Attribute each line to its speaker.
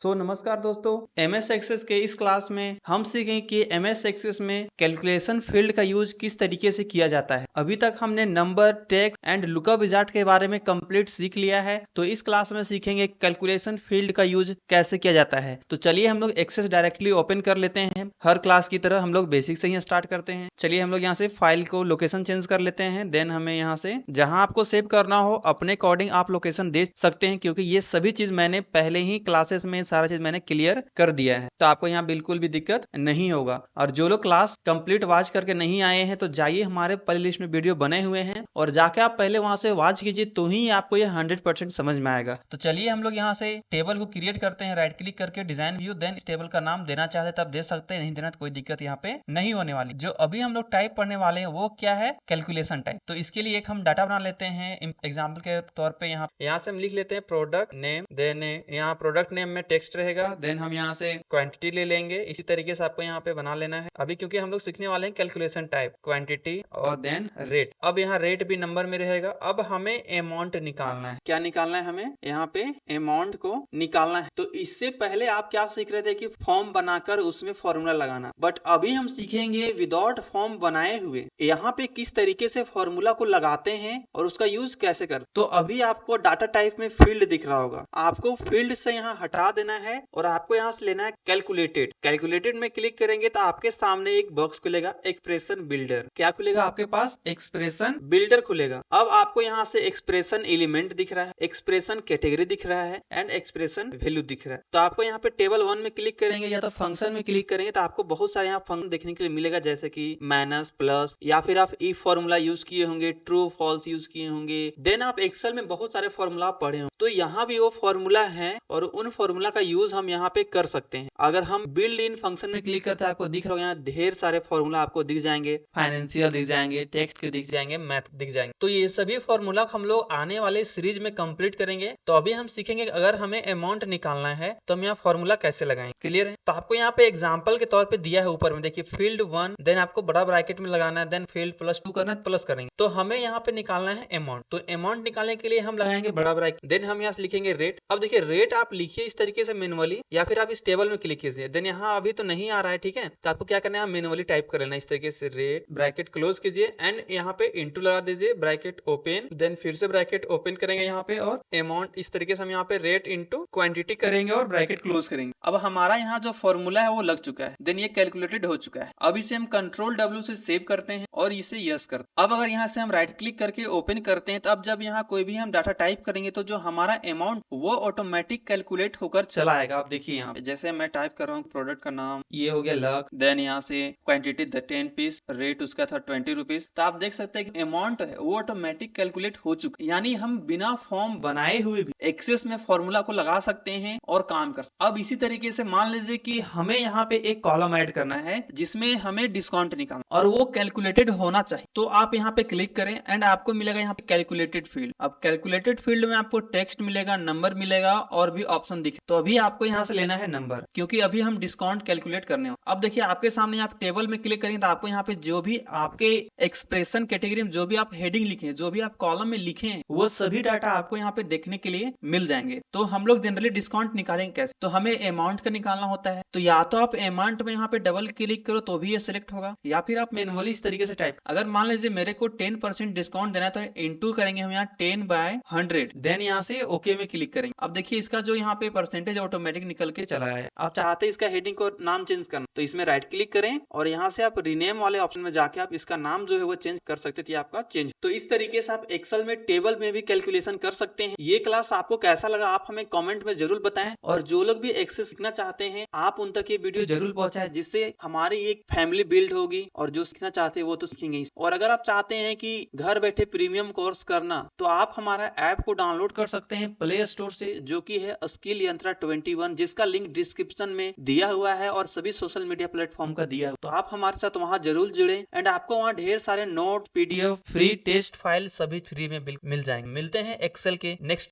Speaker 1: नमस्कार दोस्तों, MS access के इस क्लास में हम सीखेंगे कि MS एक्सेस में कैलकुलेशन फील्ड का यूज किस तरीके से किया जाता है। अभी तक हमने number, text and lookup wizard के बारे में कंप्लीट सीख लिया है, तो इस क्लास में सीखेंगे कैलकुलेशन फील्ड का यूज कैसे किया जाता है। तो चलिए हम लोग एक्सेस डायरेक्टली ओपन कर लेते हैं। हर क्लास की तरह हम लोग बेसिक से ही स्टार्ट करते हैं। चलिए हम लोग यहाँ से फाइल को लोकेशन चेंज कर लेते हैं। देन हमें यहाँ से जहां आपको सेव करना हो अपने अकॉर्डिंग आप लोकेशन दे सकते हैं, क्योंकि ये सभी चीज मैंने पहले ही क्लासेस में सारा चीज मैंने क्लियर कर दिया है, तो आपको यहाँ बिल्कुल भी दिक्कत नहीं होगा। और जो लोग क्लास कंप्लीट वॉच करके नहीं आए हैं तो जाइए, हमारे प्लेलिस्ट में वीडियो बने हुए हैं और जाके आप पहले वहां से वॉच कीजिए, तो ही आपको ये 100% समझ में आएगा। तो चलिए हम लोग यहाँ से टेबल को क्रिएट करते हैं। राइट क्लिक करके डिजाइन व्यू, देन इस टेबल का नाम देना चाहते तब दे सकते हैं, नहीं देना तो कोई दिक्कत यहाँ पे नहीं होने वाली। जो अभी हम लोग टाइप पढ़ने वाले हैं वो क्या है, कैलकुलेशन टाइप। तो इसके लिए एक हम डाटा बना लेते हैं एग्जाम्पल के तौर पे। यहाँ से हम लिख लेते हैं प्रोडक्ट नेम, देन यहाँ प्रोडक्ट नेम में टेक्स्ट रहेगा, देन हम यहाँ से क्वांटिटी ले लेंगे। इसी तरीके से आपको यहाँ पे बना लेना है अभी, क्योंकि हम लोग सीखने वाले हैं कैलकुलेशन टाइप, क्वांटिटी और देन रेट। अब यहाँ रेट भी नंबर में रहेगा। अब हमें अमाउंट निकालना है। क्या निकालना है हमें? यहाँ पे अमाउंट को निकालना है। तो इससे पहले आप क्या सीख रहे थे कि फॉर्म बनाकर उसमें फॉर्मूला लगाना, बट अभी हम सीखेंगे विदाउट फॉर्म बनाए हुए यहाँ पे किस तरीके से फॉर्मूला को लगाते हैं और उसका यूज कैसे कर। तो अभी आपको डाटा टाइप में फील्ड दिख रहा होगा, आपको फील्ड से यहाँ हटा देना है और आपको यहाँ से लेना है कैलकुलेटेड। कैलकुलेटेड में क्लिक करेंगे तो आपके सामने एक बॉक्स खुलेगा, एक्सप्रेशन बिल्डर। क्या खुलेगा आपके पास? एक्सप्रेशन बिल्डर खुलेगा। अब आपको यहाँ से एक्सप्रेशन एलिमेंट दिख रहा है, एक्सप्रेशन कैटेगरी दिख रहा है एंड एक्सप्रेशन वैल्यू दिख रहा है। तो आपको यहाँ पे टेबल 1 में क्लिक करेंगे या तो फंक्शन में क्लिक करेंगे तो आपको बहुत सारे यहाँ फंक्शन देखने के लिए मिलेगा, जैसे कि माइनस, प्लस, या फिर आप ई फॉर्मूला यूज किए होंगे, ट्रू फॉल्स यूज किए होंगे। देन आप एक्सेल में बहुत सारे फॉर्मूला पढ़े होंगे, तो यहाँ भी वो फॉर्मूला है और उन फॉर्मूला का यूज हम यहाँ पे कर सकते हैं। अगर हम बिल्ड इन फंक्शन में क्लिक करते हैं, आपको दिख रहा होगा यहाँ ढेर सारे फॉर्मूला आपको दिख जाएंगे, फाइनेंशियल दिख जाएंगे, टेक्स्ट के दिख जाएंगे, मैथ दिख जाएंगे। तो ये सभी फॉर्मूला हम लोग आने वाले सीरीज में कंप्लीट करेंगे। तो अभी हम सीखेंगे अगर हमें अमाउंट निकालना है तो हम यहाँ फॉर्मूला कैसे लगाएंगे। क्लियर है? तो आपको यहाँ पे एग्जाम्पल के तौर पे दिया है ऊपर में, देखिए फील्ड 1, देन आपको बड़ा ब्रैकेट में लगाना है, देन फील्ड +2 करना है, प्लस करेंगे। तो हमें यहाँ पे निकालना है अमाउंट। तो अमाउंट निकालने के लिए हम लगाएंगे बड़ा ब्रैकेट, देन हम यहाँ से लिखेंगे रेट। अब देखिए रेट आप लिखिए इस तरीके से मैनुअली, या फिर आप इस टेबल में क्लिक कीजिए। देन यहाँ अभी तो नहीं आ रहा है, ठीक है, तो आपको क्या करना है, मैनुअली टाइप कर लेना इस तरीके से, रेट ब्रैकेट क्लोज कीजिए एंड यहाँ पे इंटू लगा दीजिए, ब्रैकेट ओपन, देन फिर से ब्रैकेट ओपन करेंगे यहाँ पे और अमाउंट। इस तरीके से हम यहाँ पे रेट इंटू क्वांटिटी करेंगे और ब्रैकेट क्लोज करेंगे। अब हमारा यहाँ जो फॉर्मूला है वो लग चुका है, देन ये कैलकुलेटेड हो चुका है। अब इसे हम कंट्रोल W से सेव करते हैं और इसे यस करते हैं। अब अगर यहाँ से हम राइट क्लिक करके ओपन करते हैं तो अब जब यहाँ कोई भी हम डाटा टाइप करेंगे तो जो हमारा अमाउंट वो ऑटोमेटिक कैलकुलेट होकर चला आएगा। आप देखिए यहाँ पे जैसे मैं टाइप कर रहा हूँ, प्रोडक्ट का नाम ये हो गया लक, देन यहाँ से क्वांटिटी 10 पीस, रेट उसका था 20 रुपीज। तो आप देख सकते हैं कि अमाउंट है वो ऑटोमेटिक कैलकुलेट हो चुका है। यानी हम बिना फॉर्म बनाए हुए भी एक्सेस में फॉर्मूला को लगा सकते हैं और काम कर सकते हैं। अब इसी तरीके से मान लीजिए कि हमें यहाँ पे एक कॉलम ऐड करना है जिसमें हमें डिस्काउंट निकालना और वो कैलकुलेटेड होना चाहिए। तो आप यहाँ पे क्लिक करें एंड आपको मिलेगा यहाँ पे कैलकुलेटेड फील्ड। अब कैलकुलेटेड फील्ड में आपको टेक्स्ट मिलेगा, नंबर मिलेगा और भी ऑप्शन दिखे। तो अभी आपको यहाँ से लेना है नंबर, क्योंकि अभी हम डिस्काउंट कैलकुलेट करने हो। अब देखिए आपके सामने यहाँ टेबल में क्लिक करेंगे तो आपको यहाँ पे जो भी आपके एक्सप्रेशन कैटेगरी में जो भी आप हेडिंग लिखे हैं, जो भी आप कॉलम में लिखे हैं, वो सभी डाटा आपको यहाँ पे देखने के लिए मिल जाएंगे। तो हम लोग जनरली डिस्काउंट निकालेंगे कैसे? तो हमें अमाउंट का निकालना होता है। तो या तो आप अमाउंट में यहाँ पे डबल क्लिक करो तो भी ये सिलेक्ट होगा, या फिर आप मैनुअली इस तरीके से टाइप। अगर मान लीजिए मेरे को 10% डिस्काउंट देना है तो इंटू करेंगे हम यहाँ 10/100, देन यहाँ से ओके में क्लिक करेंगे। अब देखिए इसका जो यहाँ पे परसेंटेज ऑटोमेटिक निकल के चला है। आप चाहते हैं इसका हेडिंग को नाम चेंज करना तो इसमें राइट क्लिक करें और यहाँ से आप रीनेम वाले ऑप्शन में जाके आप इसका नाम जो है वो चेंज कर सकते थे, आपका चेंज। तो इस तरीके से आप एक्सेल में टेबल में भी कैलकुलेशन कर सकते हैं। ये क्लास आपको कैसा लगा आप हमें कमेंट में जरूर बताएं, और जो लोग भी एक्सेल सीखना चाहते हैं आप उन तक ये वीडियो जरूर पहुंचाएं, जिससे हमारी एक फैमिली बिल्ड होगी और जो सीखना चाहते हैं वो तो सीखेंगे ही। और अगर आप चाहते हैं कि घर बैठे प्रीमियम कोर्स करना तो आप हमारा ऐप को डाउनलोड कर सकते हैं प्ले स्टोर से, जो की है स्किल यंत्रा 21, जिसका लिंक डिस्क्रिप्शन में दिया हुआ है और सभी सोशल मीडिया प्लेटफॉर्म का दिया हुआ। तो आप हमारे साथ वहां जरूर जुड़े एंड आपको वहां ढेर सारे note, PDF, free test file सभी फ्री में मिल जाएंगे। मिलते हैं एक्सेल के नेक्स्ट